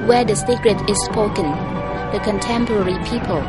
where the secret is spoken, the contemporary people.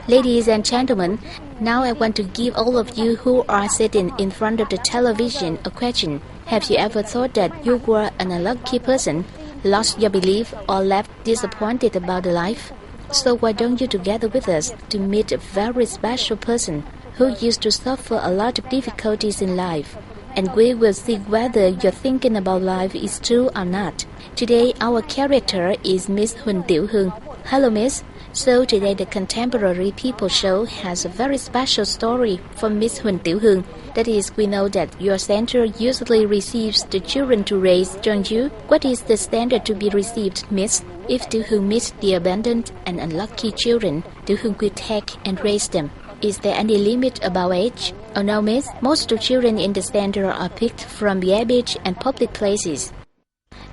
Ladies and gentlemen, now I want to give all of you who are sitting in front of the television a question. Have you ever thought that you were an unlucky person, lost your belief, or left disappointed about life? So why don't you together with us to meet a very special person who used to suffer a lot of difficulties in life? And we will see whether your thinking about life is true or not. Today our character is Miss Huynh Tieu Huong. Hello Miss. So today the Contemporary People Show has a very special story for Miss Huynh Tieu Huong. That is, we know that your center usually receives the children to raise, don't you? What is the standard to be received, Miss? If Tieu Huong meets the abandoned and unlucky children, Tieu Huong will take and raise them. Is there any limit about age? Oh no, Miss. Most of children in the center are picked from garbage and public places.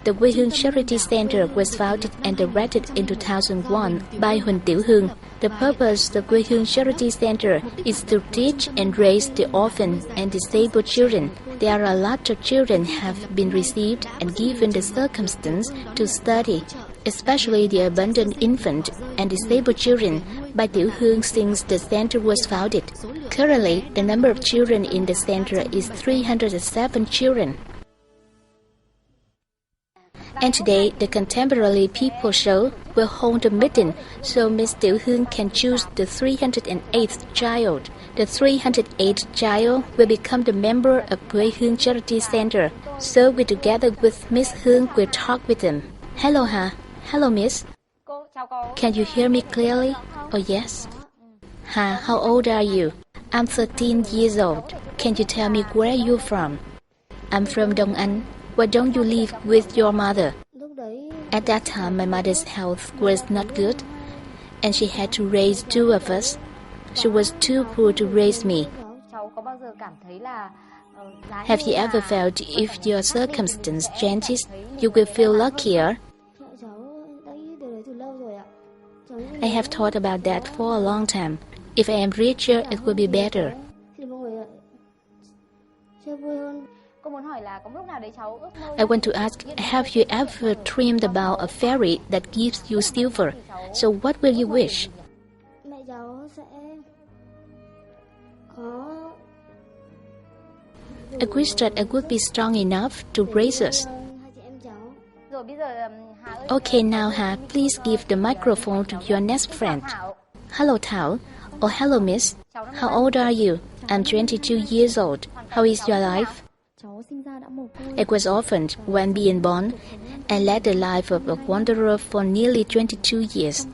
The Huynh Charity Center was founded and directed in 2001 by Huynh Tieu Huong. The purpose of the Huynh Charity Center is to teach and raise the orphan and disabled children. There are a lot of children have been received and given the circumstance to study, especially the abandoned infant and disabled children, by Tieu Huong since the center was founded. Currently, the number of children in the center is 307 children. And today, the Contemporary People Show will hold a meeting so Miss Tieu Huong can choose the 308th child. The 308th child will become the member of Huynh Charity Center. So we together with Miss Huong will talk with them. Hello, Ha. Hello, Miss. Can you hear me clearly? Oh, yes. Ha, how old are you? I'm 13 years old. Can you tell me where you're from? I'm from Duong. Why don't you live with your mother? At that time, my mother's health was not good, and she had to raise two of us. She was too poor to raise me. Have you ever felt if your circumstance changes, you will feel luckier? I have thought about that for a long time. If I am richer, it will be better. I want to ask, have you ever dreamed about a fairy that gives you silver? So what will you wish? I wish that I would be strong enough to raise us. Okay, now Ha, please give the microphone to your next friend. Hello, Thảo. Oh, hello, Miss. How old are you? I'm 22 years old. How is your life? I was orphaned when being born and led the life of a wanderer for nearly 22 years.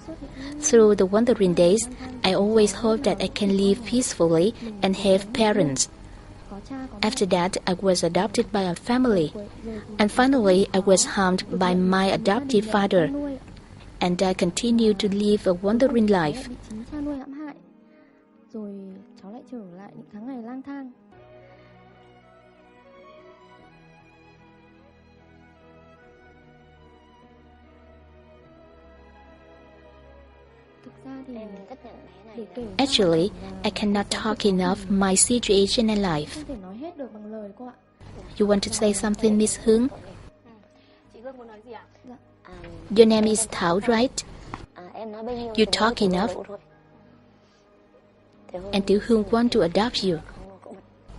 Through the wandering days, I always hoped that I can live peacefully and have parents. After that, I was adopted by a family. And finally, I was harmed by my adoptive father. And I continued to live a wandering life. Actually, I cannot talk enough my situation in life. You want to say something, Miss Huong? Your name is Thảo, right? You talk enough. And Tieu Huong want to adopt you.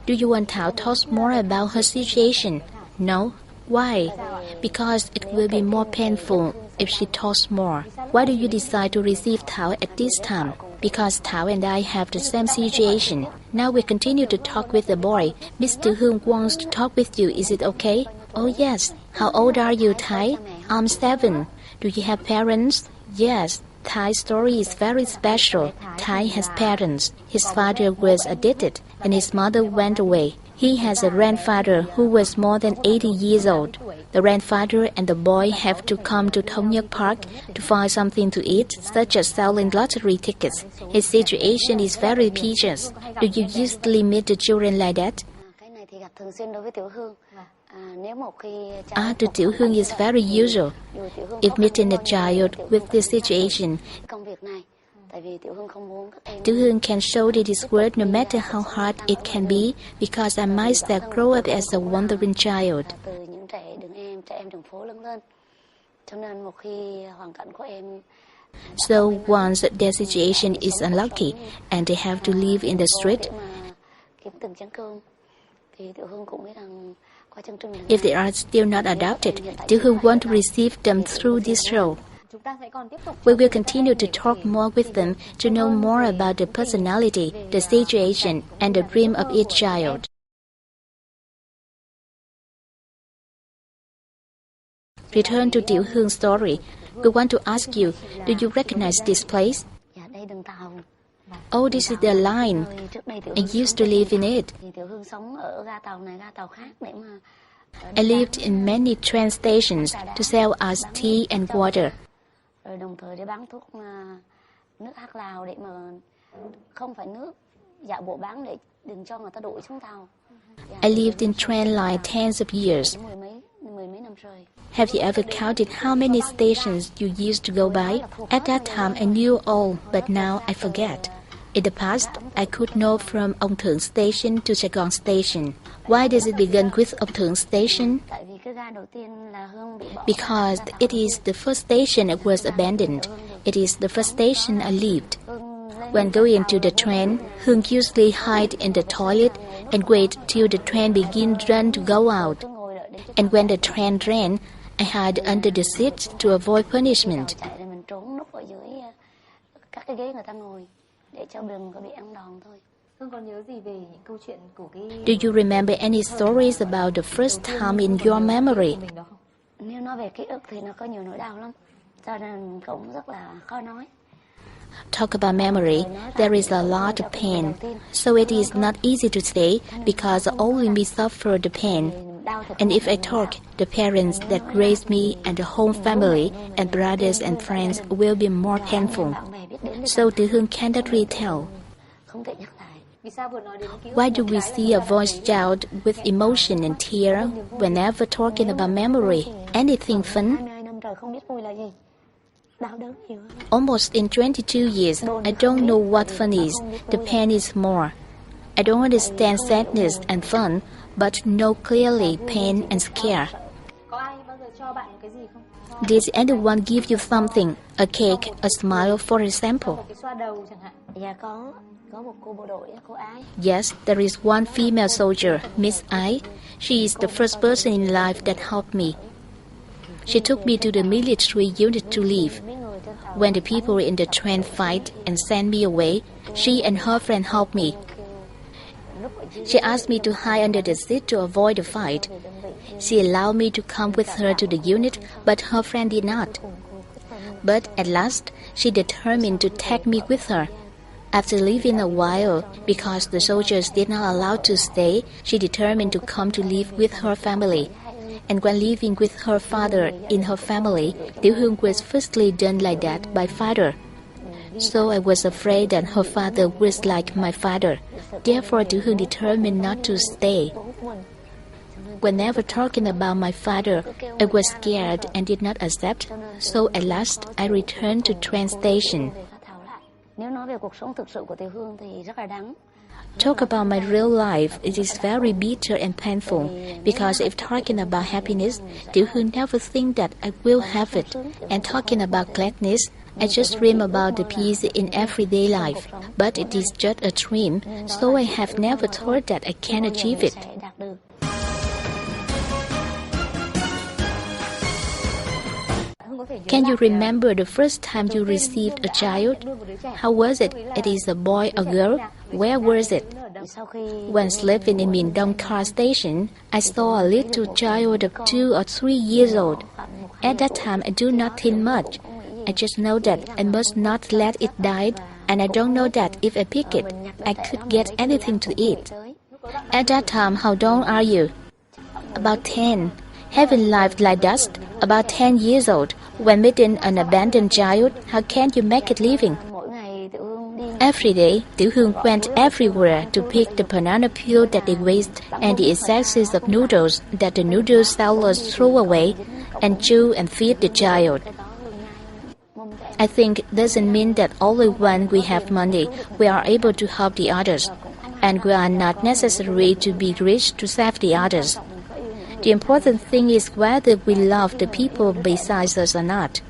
Do you want Thảo to talk more about her situation? No. Why? Because it will be more painful if she talks more. Why do you decide to receive Thảo at this time? Because Thảo and I have the same situation. Now we continue to talk with the boy. Miss Tieu Huong wants to talk with you. Is it okay? Oh yes. How old are you, Thai? I'm 7. Do you have parents? Yes. Thai's story is very special. Thai has parents. His father was addicted and his mother went away. He has a grandfather who was more than 80 years old. The grandfather and the boy have to come to Thống Nhất Park to find something to eat, such as selling lottery tickets. His situation is very piteous. Do you usually meet the children like that? To Tieu Huong is very usual. If meeting a child with this situation, Tieu Huong can shoulder this world no matter how hard it can be, because I might still grow up as a wandering child. So once their situation is unlucky and they have to live in the street, if they are still not adopted, Tieu Huong want to receive them through this show. We will continue to talk more with them to know more about the personality, the situation, and the dream of each child. Return to Tieu Huong's story. We want to ask you, do you recognize this place? Oh, this is the line. I used to live in it. I lived in many train stations to sell us tea and water. I lived in train line tens of years. Have you ever counted how many stations you used to go by? At that time I knew all, but now I forget. In the past, I could know from Ông Thượng Station to Saigon Station. Why does it begin with Ông Thượng Station? Because it is the first station that was abandoned. It is the first station I lived. When going to the train, Huong usually hide in the toilet and wait till the train begins run to go out. And when the train ran, I hid under the seats to avoid punishment. Do you remember any stories about the first time in your memory? Talk about memory, there is a lot of pain, so it is not easy to say because only me suffer the pain. And if I talk, the parents that raised me and the whole family and brothers and friends will be more painful. So Tieu Huong cannot retell. Why do we see a voice child with emotion and tear whenever talking about memory? Anything fun? Almost in 22 years, I don't know what fun is. The pain is more. I don't understand sadness and fun, but know clearly pain and scare. Did anyone give you something, a cake, a smile, for example? Yes, there is one female soldier, Miss I. She is the first person in life that helped me. She took me to the military unit to live. When the people in the train fight and send me away, she and her friend helped me. She asked me to hide under the seat to avoid the fight. She allowed me to come with her to the unit, but her friend did not. But at last, she determined to take me with her. After living a while, because the soldiers did not allow to stay, she determined to come to live with her family. And when living with her father in her family, Tieu Huong was firstly done like that by father. So I was afraid that her father was like my father. Therefore, Tieu Huong determined not to stay. Whenever talking about my father, I was scared and did not accept. So at last, I returned to train station. Talk about my real life, it is very bitter and painful, because if talking about happiness, Tieu Huong never think that I will have it. And talking about gladness, I just dream about the peace in everyday life. But it is just a dream, so I have never thought that I can achieve it. Can you remember the first time you received a child? How was it? It is a boy or girl? Where was it? When sleeping in Minh Dong car station, I saw a little child of 2 or 3 years old. At that time, I do not think much. I just know that I must not let it die, and I don't know that if I pick it, I could get anything to eat. At that time, how old are you? About 10. Having lived like that, about 10 years old, when meeting an abandoned child, how can you make a living? Every day, Tieu Huong went everywhere to pick the banana peel that they waste and the excesses of noodles that the noodle sellers throw away, and chew and feed the child. I think it doesn't mean that only when we have money we are able to help the others, and we are not necessary to be rich to save the others. The important thing is whether we love the people besides us or not.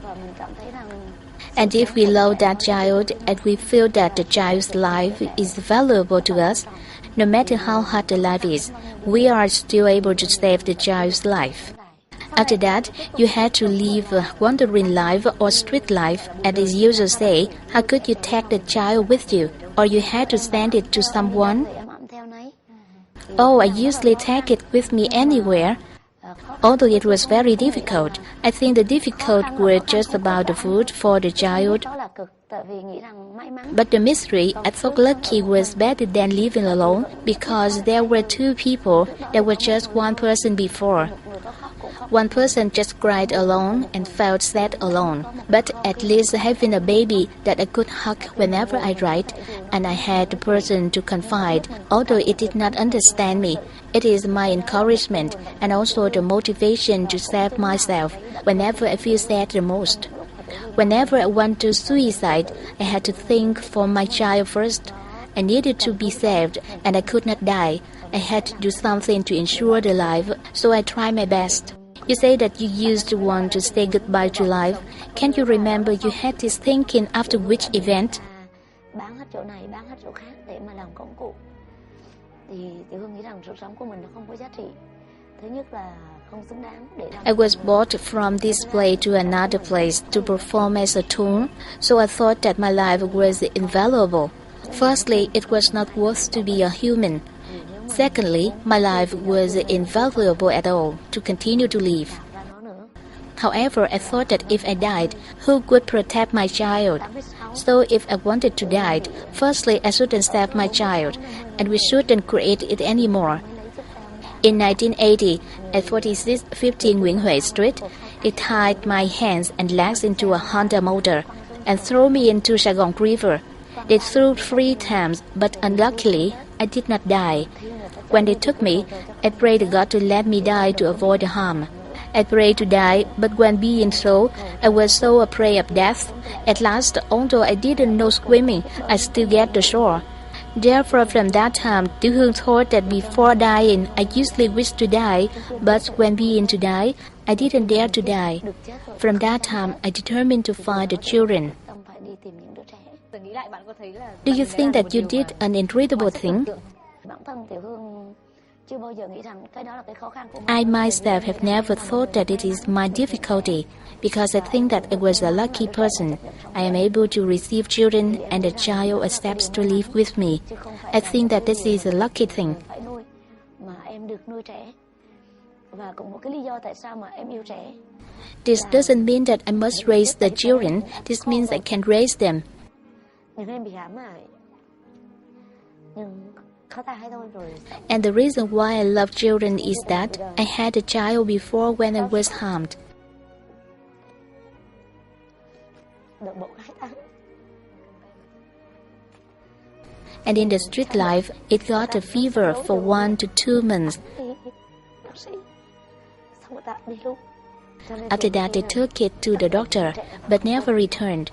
And if we love that child and we feel that the child's life is valuable to us, no matter how hard the life is, we are still able to save the child's life. After that, you had to live a wandering life or street life, as is usually say, how could you take the child with you, or you had to send it to someone? Oh, I usually take it with me anywhere. Although it was very difficult, I think the difficult were just about the food for the child. But the mystery I thought lucky was better than living alone, because there were two people, there was just one person before. One person just cried alone and felt sad alone, but at least having a baby that I could hug whenever I write, and I had a person to confide, although it did not understand me. It is my encouragement and also the motivation to save myself whenever I feel sad the most. Whenever I went to suicide, I had to think for my child first. I needed to be saved, and I could not die. I had to do something to ensure the life, so I tried my best. You say that you used to want to say goodbye to life. Can you remember you had this thinking after which event? I was brought from this place to another place to perform as a tune, so I thought that my life was invaluable. Firstly, it was not worth to be a human. Secondly, my life was invaluable at all to continue to live. However, I thought that if I died, who could protect my child? So if I wanted to die, firstly I shouldn't save my child, and we shouldn't create it anymore. In 1980, at 4650 Nguyễn Huệ Street, they tied my hands and legs into a Honda motor and threw me into Saigon River. They threw 3 times, but unluckily, I did not die. When they took me, I prayed to God to let me die to avoid the harm. I prayed to die, but when being so, I was so afraid of death. At last, although I didn't know swimming, I still get to shore. Therefore, from that time, Tieu Huong thought that before dying, I usually wished to die, but when being to die, I didn't dare to die. From that time, I determined to find the children. Do you think that you did an incredible thing? I myself have never thought that it is my difficulty, because I think that I was a lucky person. I am able to receive children and the child accepts to live with me. I think that this is a lucky thing. This doesn't mean that I must raise the children. This means I can raise them. And the reason why I love children is that I had a child before when I was harmed. And in the street life, it got a fever for 1 to 2 months. After that, they took it to the doctor, but never returned.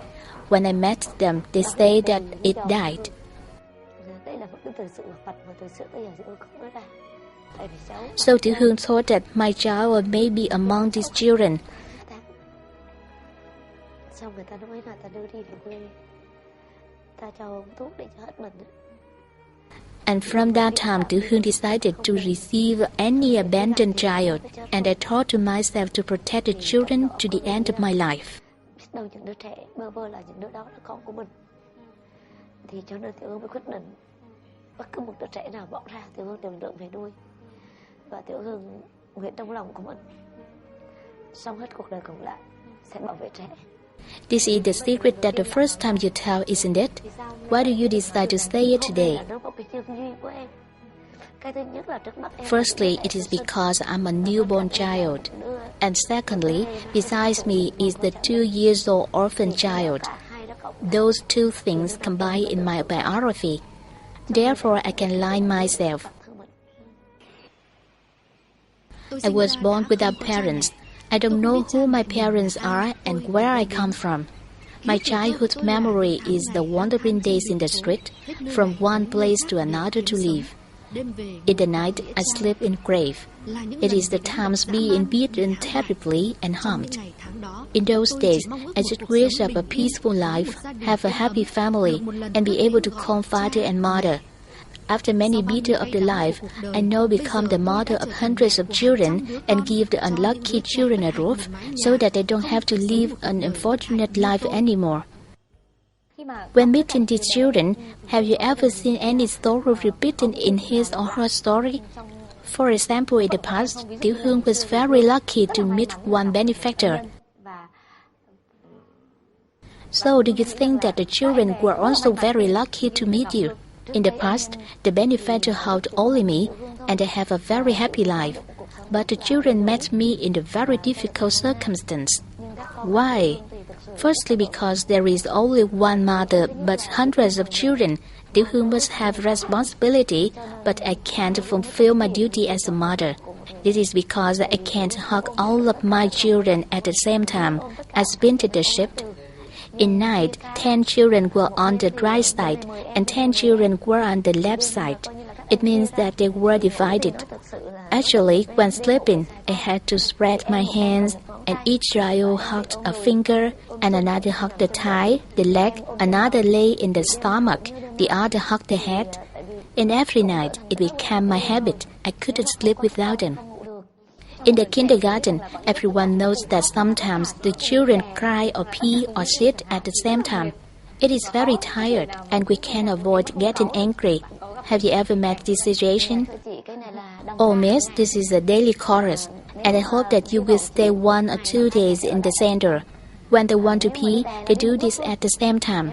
When I met them, they say that it died. So Tieu Huong thought that my child may be among these children. And from that time, Tieu Huong decided to receive any abandoned child, and I thought to myself to protect the children to the end of my life. Bất cứ một đứa trẻ nào bỏ ra, Tieu Huong đều lựa về nuôi, và Tieu Huong nguyện trong lòng của mình, xong hết cuộc đời còn lại sẽ bảo vệ trẻ. This is the secret that the first time you tell, isn't it? Why do you decide to say it today? Firstly, it is because I'm a newborn child. And secondly, besides me is the 2-year-old orphan child. Those two things combine in my biography. Therefore, I can lie myself. I was born without parents. I don't know who my parents are and where I come from. My childhood memory is the wandering days in the street, from one place to another to live. In the night, I sleep in grave. It is the times being beaten terribly and harmed. In those days, I just wish of a peaceful life, have a happy family, and be able to call father and mother. After many beatings of the life, I now become the mother of hundreds of children and give the unlucky children a roof so that they don't have to live an unfortunate life anymore. When meeting these children, have you ever seen any story repeated in his or her story? For example, in the past, Tieu Huong was very lucky to meet one benefactor. So, do you think that the children were also very lucky to meet you? In the past, the benefactor helped only me, and I have a very happy life. But the children met me in a very difficult circumstance. Why? Firstly, because there is only one mother but hundreds of children. Tieu Huong must have responsibility, but I can't fulfill my duty as a mother. This is because I can't hug all of my children at the same time. I split the shift. In night, 10 children were on the right side and 10 children were on the left side. It means that they were divided. Actually, when sleeping, I had to spread my hands, and each child hugged a finger, and another hugged the thigh, the leg, another lay in the stomach, the other hugged the head. And every night, it became my habit. I couldn't sleep without them. In the kindergarten, everyone knows that sometimes the children cry or pee or sit at the same time. It is very tired, and we can't avoid getting angry. Have you ever met this situation? Oh, miss, this is a daily chorus, and I hope that you will stay 1 or 2 days in the center. When they want to pee, they do this at the same time.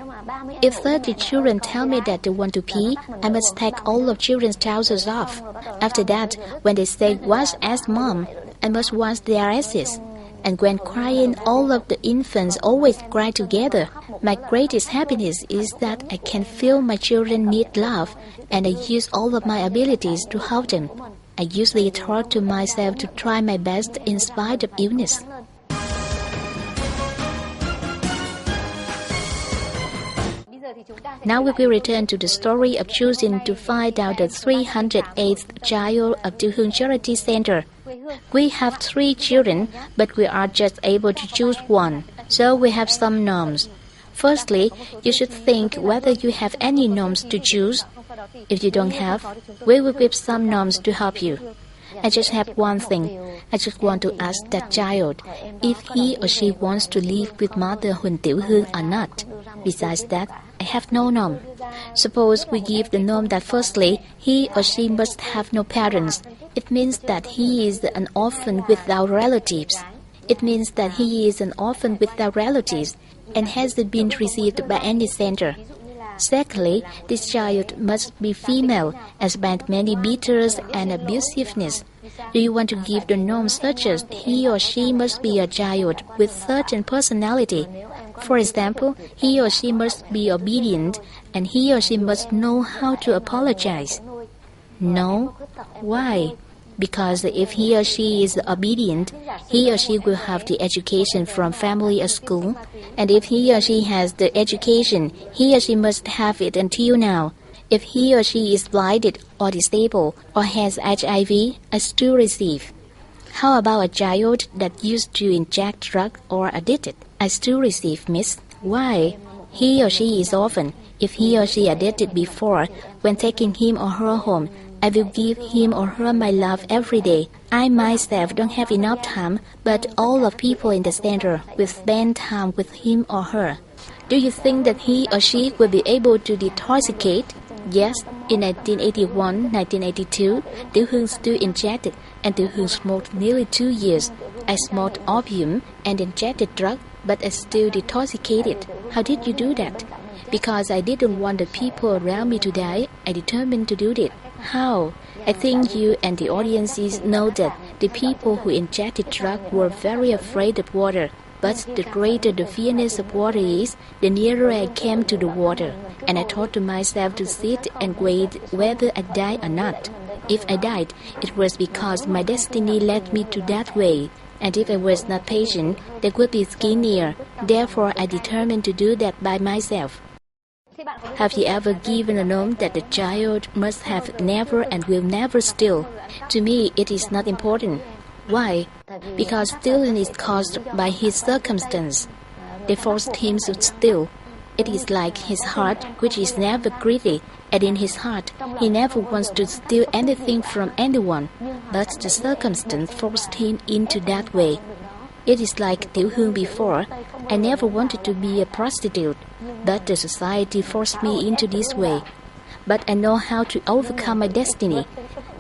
If 30 children tell me that they want to pee, I must take all of children's trousers off. After that, when they say, "Wash ass, mom," I must wash their asses. And when crying, all of the infants always cry together. My greatest happiness is that I can feel my children need love, and I use all of my abilities to help them. I usually talk to myself to try my best in spite of illness. Now we will return to the story of choosing to find out the 308th child of Tieu Huong Charity Center. We have 3 children, but we are just able to choose one, so we have some norms. Firstly, you should think whether you have any norms to choose. If you don't have, we will give some norms to help you. I just have one thing. I just want to ask that child if he or she wants to live with Mother Huynh Tieu Huong or not. Besides that, I have no norm. Suppose we give the norm that firstly, he or she must have no parents. It means that he is an orphan without relatives. It means that he is an orphan without relatives and hasn't been received by any center. Secondly, this child must be female and spent many beatings and abusiveness. Do you want to give the norms such as he or she must be a child with certain personality? For example, he or she must be obedient and he or she must know how to apologize. No. Why? Because if he or she is obedient, he or she will have the education from family or school. And if he or she has the education, he or she must have it until now. If he or she is blinded or disabled or has HIV, I still receive. How about a child that used to inject drugs or addicted? I still receive, miss. Why? He or she is orphan. If he or she addicted before, when taking him or her home, I will give him or her my love every day. I myself don't have enough time, but all of people in the center will spend time with him or her. Do you think that he or she will be able to detoxicate? Yes, in 1981, 1982, Tieu Huong still injected, and Tieu Huong smoked nearly 2 years. I smoked opium and injected drugs, but I still detoxicated. How did you do that? Because I didn't want the people around me to die, I determined to do it. How? I think you and the audiences know that the people who injected drugs were very afraid of water. But the greater the fearness of water is, the nearer I came to the water. And I thought to myself to sit and wait whether I die or not. If I died, it was because my destiny led me to that way. And if I was not patient, they would be skinnier. Therefore, I determined to do that by myself. Have you ever given a note that the child must have never and will never steal? To me, it is not important. Why? Because stealing is caused by his circumstance. They forced him to steal. It is like his heart, which is never greedy, and in his heart, he never wants to steal anything from anyone, but the circumstance forced him into that way. It is like Tieu Huong before. I never wanted to be a prostitute, but the society forced me into this way. But I know how to overcome my destiny,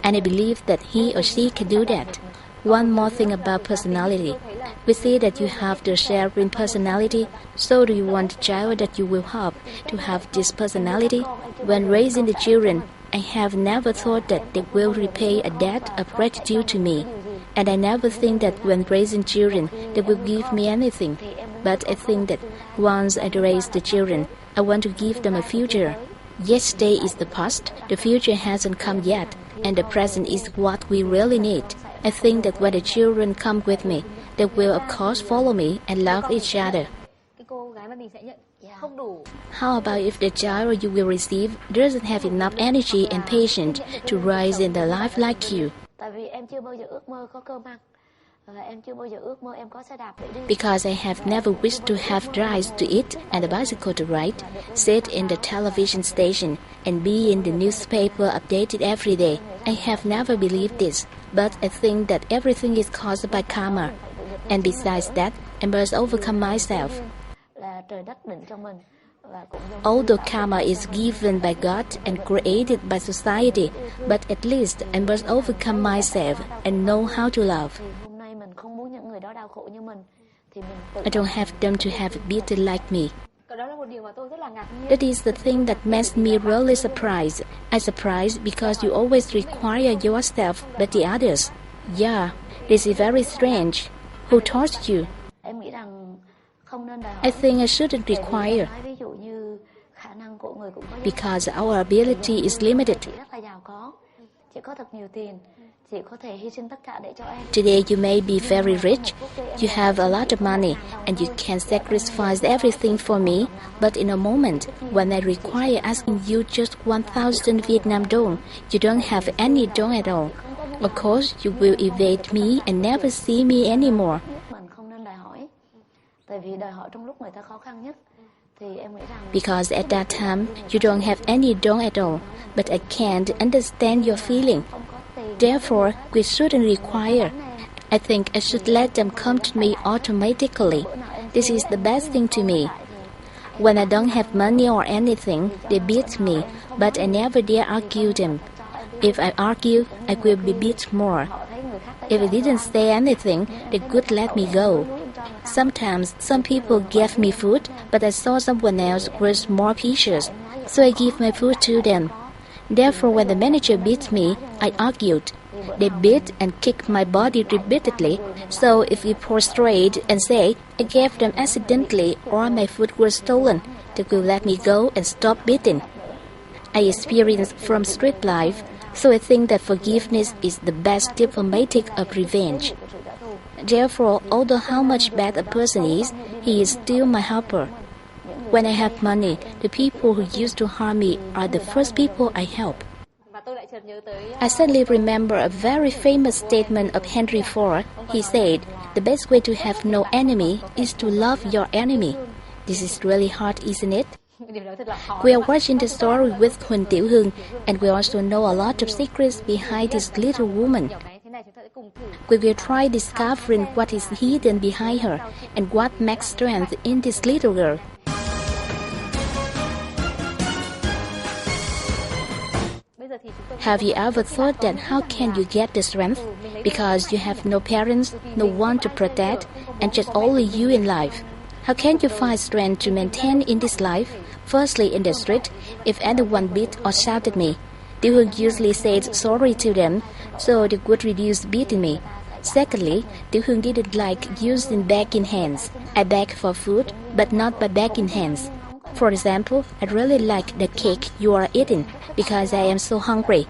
and I believe that he or she can do that. One more thing about personality. We see that you have the sharing personality, so do you want the child that you will have to have this personality? When raising the children, I have never thought that they will repay a debt of gratitude to me. And I never think that when raising children, they will give me anything. But I think that once I raise the children, I want to give them a future. Yesterday is the past, the future hasn't come yet, and the present is what we really need. I think that when the children come with me, they will of course follow me and love each other. How about if the child you will receive doesn't have enough energy and patience to rise in their life like you? Because I have never wished to have rice to eat and a bicycle to ride, sit in the television station, and be in the newspaper updated every day. I have never believed this, but I think that everything is caused by karma. And besides that, I must overcome myself. Although karma is given by God and created by society, but at least I must overcome myself and know how to love. I don't have them to have it beaten like me. That is the thing that makes me really surprised. I'm surprised because you always require yourself but the others. Yeah, this is very strange. Who taught you? I think I shouldn't require. Because our ability is limited. Today you may be very rich, you have a lot of money, and you can sacrifice everything for me, but in a moment, when I require asking you just 1,000 Vietnam dong, you don't have any dong at all. Of course, you will evade me and never see me anymore. Because at that time, you don't have any dong at all, but I can't understand your feeling. Therefore, we shouldn't require. I think I should let them come to me automatically. This is the best thing to me. When I don't have money or anything, they beat me, but I never dare argue them. If I argue, I will be beat more. If I didn't say anything, they would let me go. Sometimes some people gave me food, but I saw someone else was more precious, so I give my food to them. Therefore, when the manager beat me, I argued. They beat and kicked my body repeatedly, so if we prostrate and say, I gave them accidentally or my food was stolen, they will let me go and stop beating. I experienced from street life, so I think that forgiveness is the best diplomatic of revenge. Therefore, although how much bad a person is, he is still my helper. When I have money, the people who used to harm me are the first people I help. I suddenly remember a very famous statement of Henry Ford. He said, the best way to have no enemy is to love your enemy. This is really hard, isn't it? We are watching the story with Huynh Tieu Huong, and we also know a lot of secrets behind this little woman. We will try discovering what is hidden behind her and what makes strength in this little girl. Have you ever thought that how can you get the strength? Because you have no parents, no one to protect, and just only you in life. How can you find strength to maintain in this life? Firstly, in the street, if anyone beat or shouted me, Tieu Huong usually said sorry to them, so they would reduce beating me. Secondly, Tieu Huong didn't like using begging hands. I beg for food, but not by begging hands. For example, I really like the cake you are eating because I am so hungry.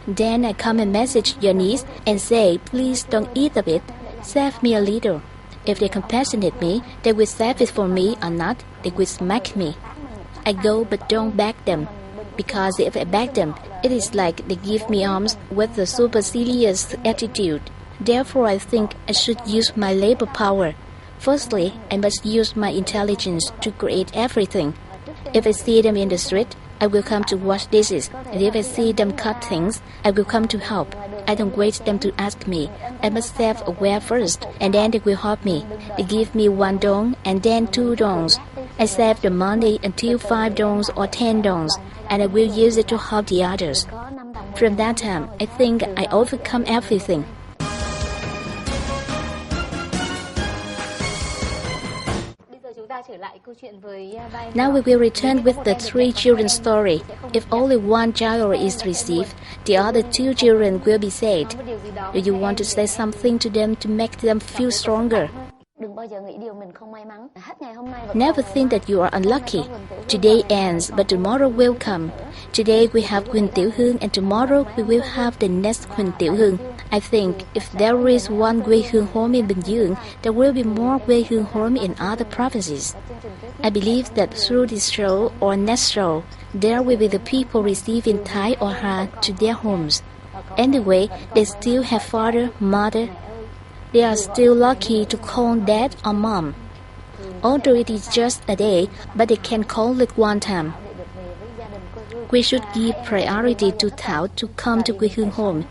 Then I come and message your niece and say, please don't eat of it. save me a little. If they compassionate me, they will save it for me or not, they will smack me. I go but don't beg them, because if I beg them, it is like they give me alms with a supercilious attitude. Therefore, I think I should use my labor power. Firstly, I must use my intelligence to create everything. If I see them in the street, I will come to wash dishes, and if I see them cut things, I will come to help. I don't wait them to ask me. I must self-aware first, and then they will help me. They give me 1 dong, and then 2 dongs. I save the money until 5 dongs or 10 dongs, and I will use it to help the others. From that time, I think I overcome everything. Now we will return with the 3 children story. If only 1 child is received, the other 2 children will be saved. Do you want to say something to them to make them feel stronger? Never think that you are unlucky. Today ends, but tomorrow will come. Today we have Huynh Tieu Huong, and tomorrow we will have the next Huynh Tieu Huong. I think if there is 1 quê hương home in Bình Dương, there will be more quê hương home in other provinces. I believe that through this show or next show, there will be the people receiving Thai or Ha to their homes. Anyway, they still have father, mother. They are still lucky to call dad or mom. Although it is just a day, but they can call it 1 time. We should give priority to Thảo to come to quê hương home.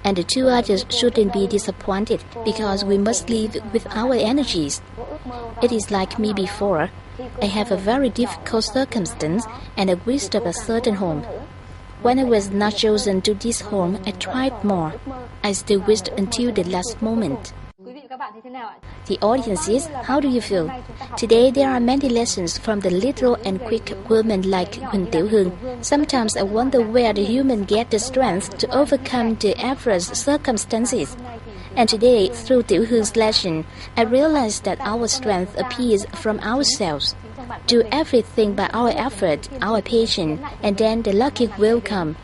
And the 2 others shouldn't be disappointed because we must live with our energies. It is like me before. I have a very difficult circumstance and I wished of a certain home. When I was not chosen to this home, I tried more. I still wished until the last moment. The audiences, how do you feel? Today there are many lessons from the little and quick women like Huynh Tieu Huong. Sometimes I wonder where the human get the strength to overcome the adverse circumstances. And today, through Tieu Huong's lesson, I realized that our strength appears from ourselves. Do everything by our effort, our patience, and then the lucky will come.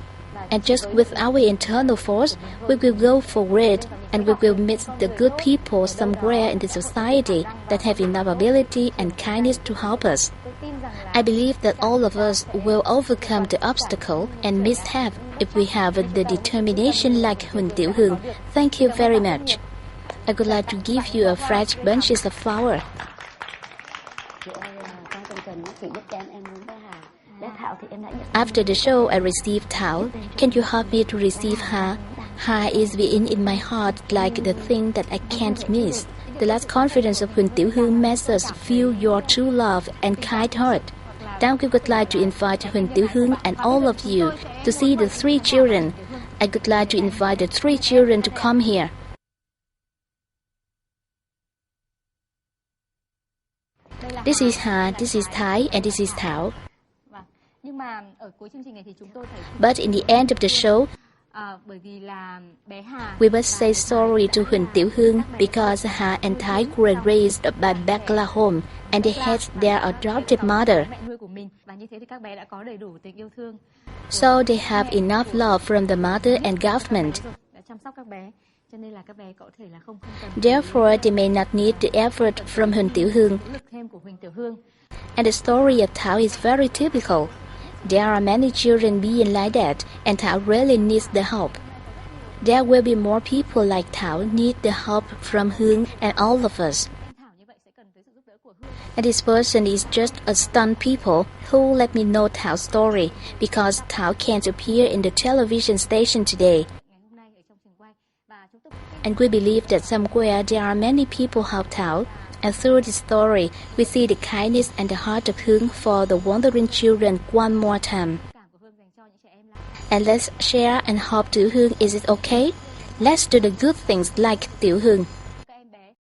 And just with our internal force, we will go for it, and we will meet the good people somewhere in the society that have enough ability and kindness to help us. I believe that all of us will overcome the obstacle and mishap if we have the determination like Huynh Tieu Huong. Thank you very much. I would like to give you a fresh bunches of flower. After the show, I received Thảo. Can you help me to receive Ha? Ha is being in my heart like the thing that I can't miss. The last confidence of Huynh Tieu Huong makes us feel your true love and kind heart. Now we would like to invite Huynh Tieu Huong and all of you to see the 3 children. I would like to invite the 3 children to come here. This is Ha, this is Thái, and this is Thảo. But in the end of the show, we must say sorry to Huynh Tieu Huong because Ha and Thái were raised by Bachelor home and they had their adopted mother. So they have enough love from the mother and government. Therefore, they may not need the effort from Huynh Tieu Huong. And the story of Thảo is very typical. There are many children being like that, and Thảo really needs the help. There will be more people like Thảo need the help from Huong and all of us. And this person is just a stunned people who let me know Thảo story because Thảo can't appear in the television station today. And we believe that somewhere there are many people help Thảo. And through this story, we see the kindness and the heart of Huong for the wandering children one more time. And let's share and help Tieu Huong. Is it okay? Let's do the good things like Tieu Huong.